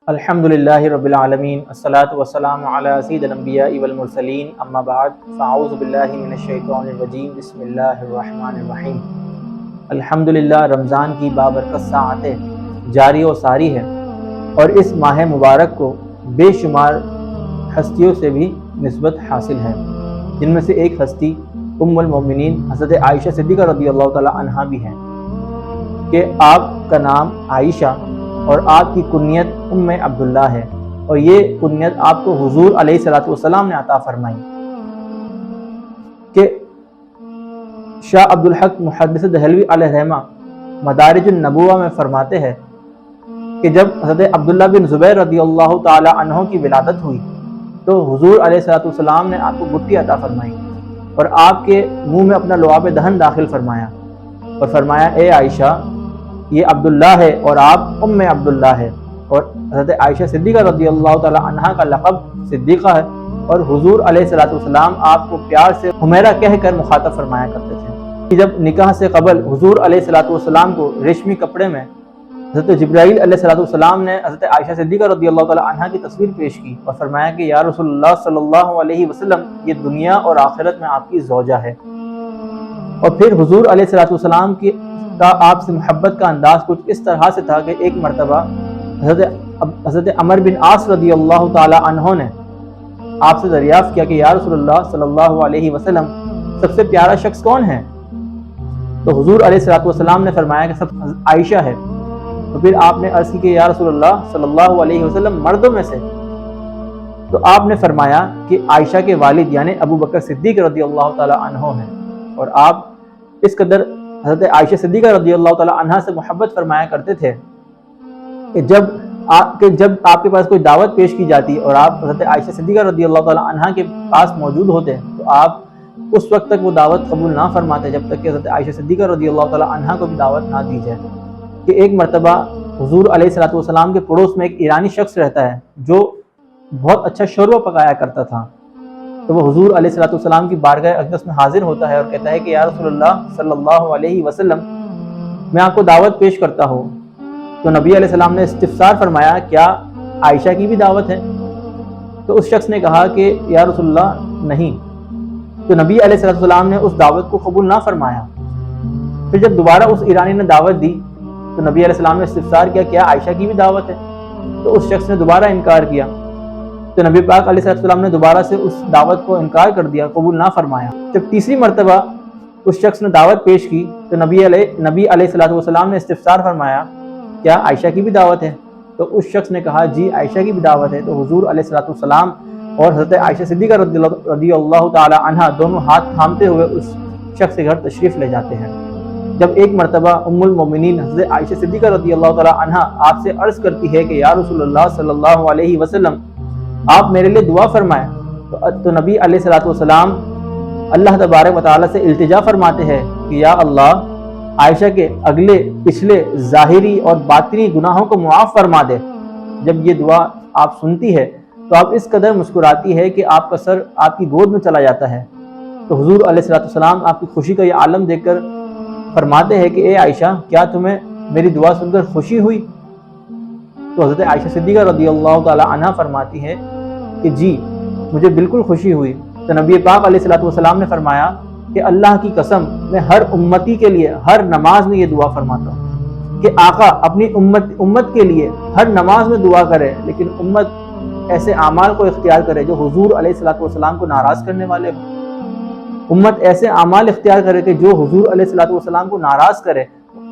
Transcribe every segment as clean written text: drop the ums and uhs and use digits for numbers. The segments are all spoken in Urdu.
الحمدللہ رب العالمین الصلاۃ والسلام علی سید الانبیاء والمرسلین اما بعد فاعوذ باللہ من الشیطان الرجیم بسم اللہ الرحمن الرحیم۔ الحمدللہ رمضان کی بابرکت ساعتیں جاری و ساری ہے اور اس ماہ مبارک کو بے شمار ہستیوں سے بھی نسبت حاصل ہے، جن میں سے ایک ہستی ام المومنین حضرت عائشہ صدیقہ رضی اللہ تعالی عنہا بھی ہیں کہ آپ کا نام عائشہ اور آپ کی کنیت ام عبداللہ ہے، اور یہ کنیت آپ کو حضور علیہ الصلوۃ والسلام نے عطا فرمائی کہ شاہ عبدالحق محدث دہلوی علیہ الرحمہ مدارج النبوہ میں فرماتے ہیں کہ جب حضرت عبداللہ بن زبیر رضی اللہ تعالی عنہ کی ولادت ہوئی تو حضور علیہ الصلوۃ والسلام نے آپ کو گٹی عطا فرمائی اور آپ کے منہ میں اپنا لعاب دہن داخل فرمایا اور فرمایا اے عائشہ یہ عبداللہ ہے اور آپ ام عبداللہ ہے، اور حضرت عائشہ صدیقہ رضی اللہ تعالی عنہا کا لقب صدیقہ ہے، اور حضور علیہ الصلوۃ والسلام آپ کو پیار سے حمیرہ کہہ کر مخاطب فرمایا کرتے تھے کہ جب نکاح سے قبل حضور علیہ الصلوۃ والسلام کو ریشمی کپڑے میں حضرت جبرائیل علیہ الصلوۃ والسلام نے حضرت عائشہ صدیقہ رضی اللہ تعالی عنہا کی تصویر پیش کی اور فرمایا کہ یا رسول اللہ صلی اللہ علیہ وسلم یہ دنیا اور آخرت میں آپ کی زوجہ ہے، اور پھر حضور علیہ الصلوۃ والسلام کی آپ سے محبت کا انداز کچھ اس طرح سے تھا کہ ایک مرتبہ حضرت عمر بن عاص رضی اللہ تعالی عنہ نے آپ سے دریافت کیا کہ یا رسول اللہ صلی اللہ علیہ وسلم سب سے پیارا شخص کون ہے؟ تو حضور علیہ الصلوۃ والسلام نے فرمایا کہ سب عائشہ ہے، تو پھر آپ نے عرض کی کہ یا رسول اللہ صلی اللہ علیہ وسلم مردوں میں سے؟ تو آپ نے فرمایا کہ عائشہ کے والد یعنی ابو بکر صدیق رضی اللہ تعالی عنہ ہیں، اور آپ اس قدر حضرت عائشہ صدیقہ رضی اللہ تعالی عنہا سے محبت فرمایا کرتے تھے کہ جب آپ کے پاس کوئی دعوت پیش کی جاتی اور آپ حضرت عائشہ صدیقہ رضی اللہ تعالی عنہا کے پاس موجود ہوتے تو آپ اس وقت تک وہ دعوت قبول نہ فرماتے جب تک کہ حضرت عائشہ صدیقہ رضی اللہ تعالی عنہا کو بھی دعوت نہ دی جائے۔ کہ ایک مرتبہ حضور علیہ الصلوۃ والسلام کے پڑوس میں ایک ایرانی شخص رہتا ہے جو بہت اچھا شوربہ پکایا کرتا تھا، تو وہ حضور علیہ الصلوۃ والسلام کی بارگاہ اقدس میں حاضر ہوتا ہے اور کہتا ہے کہ یا رسول اللہ صلی اللہ علیہ وسلم میں آپ کو دعوت پیش کرتا ہوں۔ تو نبی علیہ السلام نے استفسار فرمایا کیا عائشہ کی بھی دعوت ہے؟ تو اس شخص نے کہا کہ یا رسول اللہ نہیں۔ تو نبی علیہ الصلوۃ والسلام نے اس دعوت کو قبول نہ فرمایا۔ پھر جب دوبارہ اس ایرانی نے دعوت دی تو نبی علیہ السلام نے استفسار کیا کیا عائشہ کی بھی دعوت ہے؟ تو اس شخص نے دوبارہ انکار کیا، تو نبی پاک علیہ السلام نے دوبارہ سے اس دعوت کو انکار کر دیا، قبول نہ فرمایا۔ جب تیسری مرتبہ اس شخص نے دعوت پیش کی تو نبی علیہ السلام نے استفسار فرمایا کیا عائشہ کی بھی دعوت ہے؟ تو اس شخص نے کہا جی عائشہ کی بھی دعوت ہے۔ تو حضور علیہ السلام اور حضرت عائشہ صدیقہ رضی اللہ تعالی عنہا دونوں ہاتھ تھامتے ہوئے اس شخص کے گھر تشریف لے جاتے ہیں۔ جب ایک مرتبہ ام المومنین حضرت عائشہ صدیقہ رضی اللہ تعالی عنہا آپ سے عرض کرتی ہے کہ یا رسول اللہ صلی اللہ علیہ وسلم آپ میرے لیے دعا فرمائیں، تو نبی علیہ الصلوۃ والسلام اللہ تبارک و تعالیٰ سے التجا فرماتے ہیں کہ یا اللہ عائشہ کے اگلے پچھلے ظاہری اور باطنی گناہوں کو معاف فرما دے۔ جب یہ دعا آپ سنتی ہے تو آپ اس قدر مسکراتی ہے کہ آپ کا سر آپ کی گود میں چلا جاتا ہے۔ تو حضور علیہ الصلوۃ والسلام آپ کی خوشی کا یہ عالم دیکھ کر فرماتے ہیں کہ اے عائشہ کیا تمہیں میری دعا سن کر خوشی ہوئی؟ تو حضرت عائشہ صدیقہ رضی اللہ تعالی عنہا فرماتی ہے کہ جی مجھے بالکل خوشی ہوئی۔ تو نبی پاک علیہ الصلوۃ والسلام نے فرمایا کہ اللہ کی قسم میں ہر امتی کے لیے ہر نماز میں یہ دعا فرماتا ہوں کہ آقا اپنی امت کے لیے ہر نماز میں دعا کرے، لیکن امت ایسے اعمال کو اختیار کرے جو حضور علیہ الصلوۃ والسلام کو ناراض کرنے والے ہوں۔ امت ایسے اعمال اختیار کرے کہ جو حضور علیہ الصلوۃ والسلام کو ناراض کرے،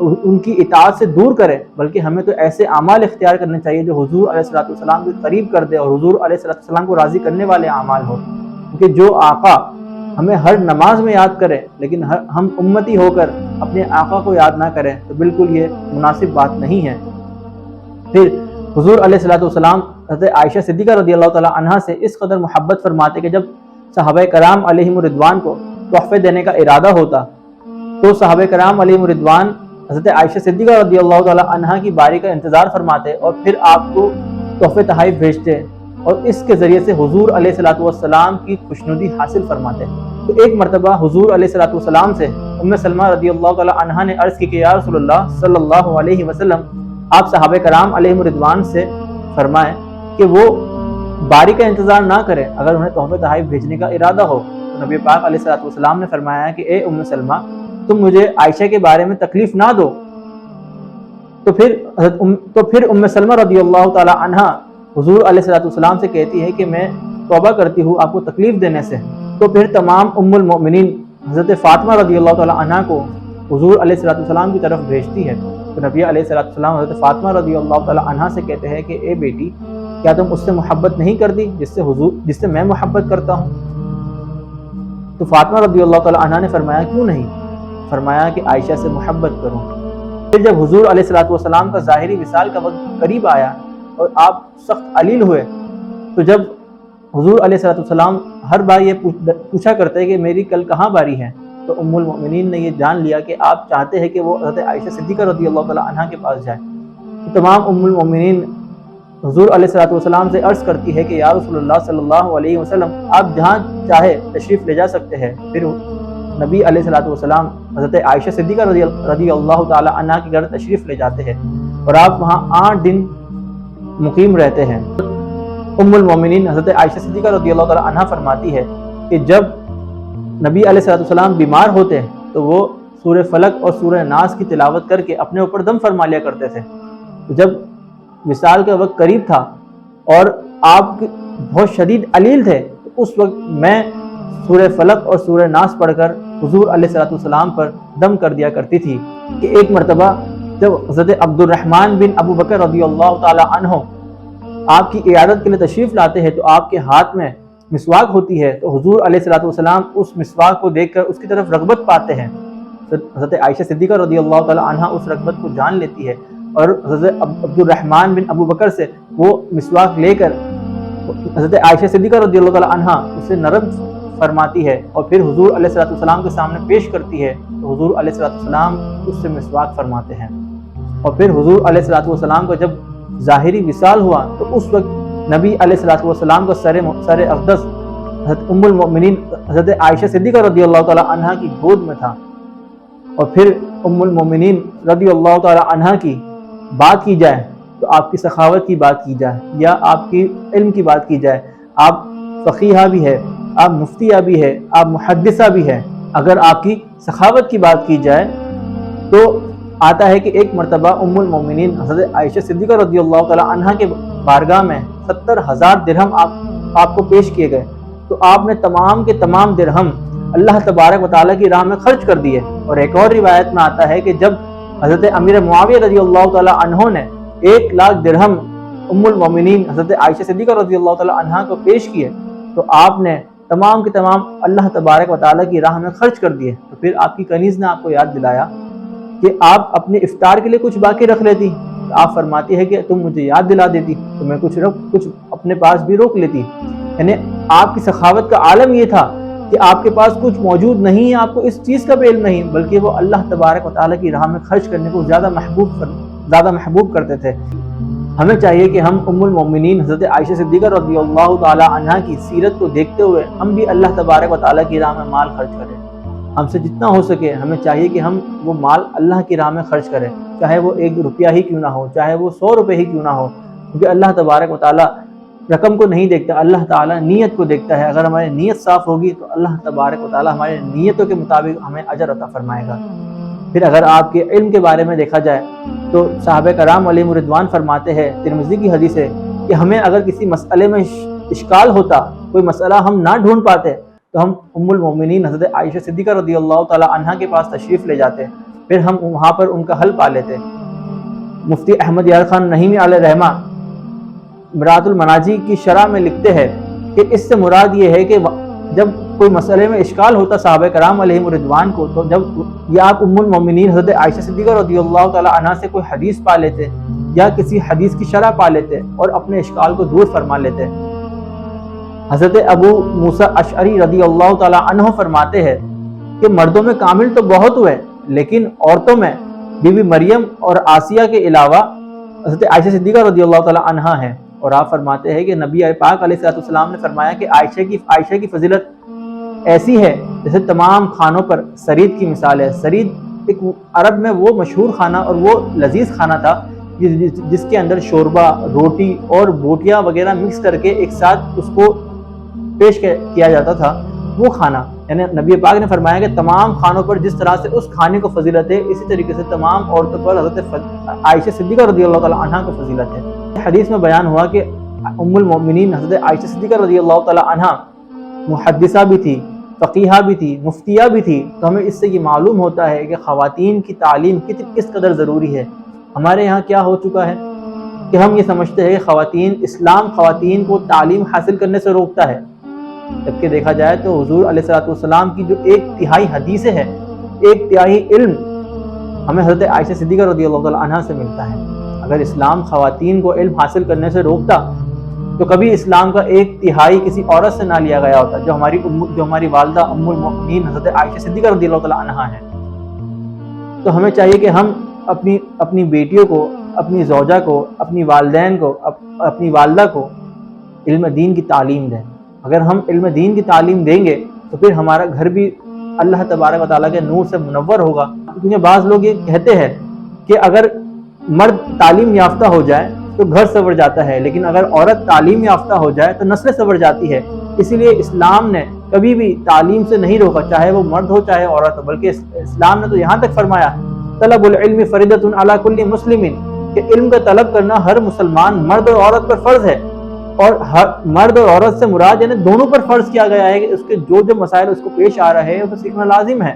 ان کی اطاعت سے دور کرے، بلکہ ہمیں تو ایسے اعمال اختیار کرنے چاہیے جو حضور علیہ الصلوۃ والسلام کے قریب کر دے اور حضور علیہ الصلوۃ والسلام کو راضی کرنے والے اعمال ہو۔ کیونکہ جو آقا ہمیں ہر نماز میں یاد کرے لیکن ہم امتی ہو کر اپنے آقا کو یاد نہ کریں تو بالکل یہ مناسب بات نہیں ہے۔ پھر حضور علیہ الصلوۃ والسلام حضرت عائشہ صدیقہ رضی اللہ تعالی عنہا سے اس قدر محبت فرماتے کہ جب صحابہ کرام علیہم الرضوان کو تحفے دینے کا ارادہ ہوتا تو صحابہ کرام علیہم الرضوان حضرت عائشہ صدیقہ رضی اللہ تعالی عنہا کی باری کا انتظار فرماتے اور پھر آپ کو تحفے تحائف بھیجتے اور اس کے ذریعے سے حضور علیہ الصلوۃ والسلام کی خوشنودی حاصل فرماتے۔ تو ایک مرتبہ حضور علیہ الصلوۃ والسلام سے ام سلمہ رضی اللہ تعالی عنہا نے عرض کی کہ یا رسول اللہ صلی اللہ علیہ وسلم آپ صحابہ کرام علیہم الرضوان سے فرمائیں کہ وہ باری کا انتظار نہ کریں اگر انہیں تحفے تحائف بھیجنے کا ارادہ ہو۔ تو نبی پاک علیہ الصلوۃ والسلام نے فرمایا کہ اے ام سلمہ، تم مجھے عائشہ کے بارے میں تکلیف نہ دو۔ تو پھر ام سلمہ رضی اللہ تعالی عنہ حضور علیہ الصلوۃ والسلام سے کہتی ہے کہ میں توبہ کرتی ہوں آپ کو تکلیف دینے سے۔ تو پھر تمام ام المؤمنین حضرت فاطمہ رضی اللہ تعالی عنہ کو حضور علیہ الصلوۃ والسلام کی طرف بھیجتی ہے۔ تو نبی علیہ الصلوۃ والسلام حضرت فاطمہ رضی اللہ تعالی عنہ سے کہتے ہیں کہ اے بیٹی، کیا تم اس سے محبت نہیں کرتی جس سے میں محبت کرتا ہوں؟ تو فاطمہ رضی اللہ تعالی عنہ نے فرمایا کیوں نہیں؟ فرمایا کہ عائشہ سے محبت کروں۔ پھر جب حضور علیہ الصلوۃ والسلام کا ظاہری وصال کا وقت قریب آیا اور آپ سخت علیل ہوئے، تو جب حضور علیہ الصلوۃ والسلام ہر بار یہ پوچھا کرتے کہ میری کل کہاں باری ہے، تو ام المؤمنین نے یہ جان لیا کہ آپ چاہتے ہیں کہ وہ حضرت عائشہ صدیقہ رضی اللہ تعالی عنہ کے پاس جائے۔ تو تمام ام المؤمنین حضور علیہ الصلوۃ والسلام سے عرض کرتی ہے کہ یا رسول اللہ صلی اللہ علیہ وسلم، آپ جہاں چاہے تشریف لے جا سکتے ہیں۔ پھر نبی علیہ الصلوۃ والسلام حضرت عائشہ صدیقہ رضی اللہ تعالی عنہ کے گھر تشریف لے جاتے ہیں اور آپ وہاں 8 دن مقیم رہتے ہیں۔ ام المؤمنین حضرت عائشہ صدیقہ رضی اللہ تعالی عنہ فرماتی ہے کہ جب نبی علیہ الصلوۃ والسلام بیمار ہوتے تو وہ سورہ فلق اور سورہ ناس کی تلاوت کر کے اپنے اوپر دم فرما لیا کرتے تھے۔ جب وصال کا وقت قریب تھا اور آپ بہت شدید علیل تھے، تو اس وقت میں سورہ فلق اور سورہ ناس پڑھ کر حضور علیہ الصلوۃ والسلام پر دم کر دیا کرتی تھی۔ کہ ایک مرتبہ جب حضرت عبد الرحمن بن ابو بکر رضی اللہ تعالی عنہ آپ کی عیادت کے لیے تشریف لاتے ہیں تو آپ کے ہاتھ میں مسواک ہوتی ہے، تو حضور علیہ الصلوۃ والسلام اس مسواک کو دیکھ کر اس کی طرف رغبت پاتے ہیں۔ حضرت عائشہ صدیقہ رضی اللہ تعالی عنہ اس رغبت کو جان لیتی ہے اور حضرت عبد الرحمن بن ابو بکر سے وہ مسواک لے کر حضرت عائشہ صدیقہ رضی اللہ تعالی عنہ اسے نرم فرماتی ہے اور پھر حضور علیہ الصلوۃ والسلام کے سامنے پیش کرتی ہے، تو حضور علیہ الصلوۃ والسلام اس سے مسواک فرماتے ہیں۔ اور پھر حضور علیہ الصلوۃ والسلام کا جب ظاہری وصال ہوا تو اس وقت نبی علیہ الصلوۃ والسلام کا سر اقدس حضرت ام المؤمنین حضرت عائشہ صدیقہ رضی اللہ تعالی عنہ کی گود میں تھا۔ اور پھر ام المؤمنین رضی اللہ تعالی عنہ کی بات کی جائے تو آپ کی سخاوت کی بات کی جائے یا آپ کی علم کی بات کی جائے، آپ فقیہہ بھی ہے، آپ مفتیہ بھی ہے، آپ محدثہ بھی ہے۔ اگر آپ کی سخاوت کی بات کی جائے تو آتا ہے کہ ایک مرتبہ ام المؤمنین حضرت عائشہ صدیقہ رضی اللہ تعالی عنہ کے بارگاہ میں 70,000 درہم آپ کو پیش کیے گئے، تو آپ نے تمام کے تمام درہم اللہ تبارک و تعالیٰ کی راہ میں خرچ کر دیے۔ اور ایک اور روایت میں آتا ہے کہ جب حضرت امیر معاویہ رضی اللہ تعالی عنہ نے 1 لاکھ درہم ام المؤمنین حضرت عائشہ صدیقہ رضی اللہ تعالی عنہ کو پیش کیے تو آپ نے تمام کے تمام اللہ تبارک و تعالیٰ کی راہ میں خرچ کر دیے۔ تو پھر آپ کی کنیز نے آپ کو یاد دلایا کہ آپ اپنے افطار کے لیے کچھ باقی رکھ لیتی، تو آپ فرماتی ہے کہ تم مجھے یاد دلا دیتی تو میں کچھ اپنے پاس بھی روک لیتی۔ یعنی آپ کی سخاوت کا عالم یہ تھا کہ آپ کے پاس کچھ موجود نہیں ہے، آپ کو اس چیز کا بھی علم نہیں، بلکہ وہ اللہ تبارک و تعالیٰ کی راہ میں خرچ کرنے کو زیادہ محبوب کرتے تھے۔ ہمیں چاہیے کہ ہم ام المؤمنین حضرت عائشہ صدیقہ رضی اللہ تعالی عنہ کی سیرت کو دیکھتے ہوئے ہم بھی اللہ تبارک و تعالیٰ کی راہ میں مال خرچ کریں۔ ہم سے جتنا ہو سکے ہمیں چاہیے کہ ہم وہ مال اللہ کی راہ میں خرچ کریں، چاہے وہ 1 روپیہ ہی کیوں نہ ہو، چاہے وہ 100 روپے ہی کیوں نہ ہو، کیونکہ اللہ تبارک و تعالیٰ رقم کو نہیں دیکھتا، اللہ تعالیٰ نیت کو دیکھتا ہے۔ اگر ہماری نیت صاف ہوگی تو اللہ تبارک و تعالیٰ ہماری نیتوں کے مطابق ہمیں اجر عطا فرمائے گا۔ پھر اگر آپ کے علم کے بارے میں دیکھا جائے تو صحابہ کرام علیہم رضوان فرماتے ہیں، ترمذی کی حدیث ہے کہ ہمیں اگر کسی مسئلے میں اشکال ہوتا، کوئی مسئلہ ہم نہ ڈھونڈ پاتے تو ہم ام المؤمنین حضرت عائشہ صدیقہ رضی اللہ تعالی عنہ کے پاس تشریف لے جاتے، پھر ہم وہاں پر ان کا حل پا لیتے۔ مفتی احمد یار خان نعیمی علیہ رحمہ مراد المناجی کی شرح میں لکھتے ہیں کہ اس سے مراد یہ ہے کہ جب کوئی مسئلے میں اشکال ہوتا صحابہ کرام علیہم رضوان کو، تو جب یا آپ ام المؤمنین حضرت عائشہ صدیقہ رضی اللہ تعالی عنہ سے کوئی حدیث پا لیتے یا کسی حدیث کی شرح پا لیتے اور اپنے اشکال کو دور فرما لیتے۔ حضرت ابو موسیٰ اشعری رضی اللہ تعالی عنہ فرماتے ہیں کہ مردوں میں کامل تو بہت ہوئے، لیکن عورتوں میں بی بی مریم اور آسیہ کے علاوہ حضرت عائشہ صدیقہ رضی اللہ تعالی عنہ ہیں۔ اور آپ فرماتے ہیں کہ نبی پاک علیہ الصلوۃ والسلام نے فرمایا کہ عائشہ کی فضیلت ایسی ہے جیسے تمام کھانوں پر سرید کی مثال ہے۔ سرید ایک عرب میں وہ مشہور کھانا اور وہ لذیذ کھانا تھا جس کے اندر شوربہ، روٹی اور بوٹیاں وغیرہ مکس کر کے ایک ساتھ اس کو پیش کیا جاتا تھا، وہ کھانا، یعنی نبی پاک نے فرمایا کہ تمام کھانوں پر جس طرح سے اس کھانے کو فضیلت ہے، اسی طریقے سے تمام عورتوں پر حضرت عائشہ صدیقہ رضی اللہ تعالی عنہا کو فضیلت ہے۔ حدیث میں بیان ہوا کہ ام المؤمنین حضرت عائشہ صدیقہ رضی اللہ تعالی عنہا محدثہ بھی تھی، فقیہہ بھی تھی، مفتیہ بھی تھی، تو ہمیں اس سے یہ معلوم ہوتا ہے کہ خواتین کی تعلیم کس قدر ضروری ہے۔ ہمارے یہاں کیا ہو چکا ہے کہ ہم یہ سمجھتے ہیں کہ اسلام خواتین کو تعلیم حاصل کرنے سے روکتا ہے، جبکہ دیکھا جائے تو حضور علیہ الصلوۃ والسلام کی جو 1/3 حدیثیں ہیں، 1/3 علم ہمیں حضرت عائشہ صدیقہ رضی اللہ تعالی عنہا سے ملتا ہے۔ اگر اسلام خواتین کو علم حاصل کرنے سے روکتا تو کبھی اسلام کا 1/3 کسی عورت سے نہ لیا گیا ہوتا، جو ہماری والدہ ام المؤمنین حضرت عائشہ صدیقہ رضی اللہ تعالی عنہا ہے۔ تو ہمیں چاہیے کہ ہم اپنی بیٹیوں کو، اپنی زوجہ کو، اپنی والدین کو، اپنی والدہ کو علم دین کی تعلیم دیں۔ اگر ہم علم دین کی تعلیم دیں گے تو پھر ہمارا گھر بھی اللہ تبارک و تعالیٰ کے نور سے منور ہوگا۔ کیونکہ بعض لوگ یہ کہتے ہیں کہ اگر مرد تعلیم یافتہ ہو جائے تو گھر سنور جاتا ہے، لیکن اگر عورت تعلیم یافتہ ہو جائے تو نسل سنور جاتی ہے۔ اسی لیے اسلام نے کبھی بھی تعلیم سے نہیں روکا، چاہے وہ مرد ہو چاہے عورت ہو، بلکہ اسلام نے تو یہاں تک فرمایا طلب العلم فریضۃ علی کل مسلم، کہ علم کا طلب کرنا ہر مسلمان مرد اور عورت پر فرض ہے، اور مرد اور عورت سے مراد یعنی دونوں پر فرض کیا گیا ہے کہ اس کے جو مسائل اس کو پیش آ رہے ہیں اسے سیکھنا لازم ہے۔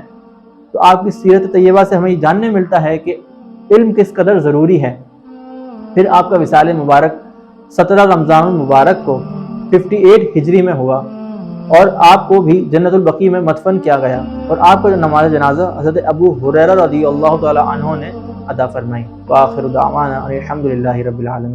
تو آپ کی سیرت طیبہ سے ہمیں یہ جاننے ملتا ہے کہ علم کس قدر ضروری ہے۔ پھر آپ کا وصال مبارک 17 رمضان المبارک کو 58 ہجری میں ہوا، اور آپ کو بھی جنت البقیع میں مدفن کیا گیا، اور آپ کو نماز جنازہ حضرت ابو ہریرہ رضی اللہ تعالی عنہ نے ادا فرمائی۔ وآخر دعوانا الحمد للہ رب العالمین۔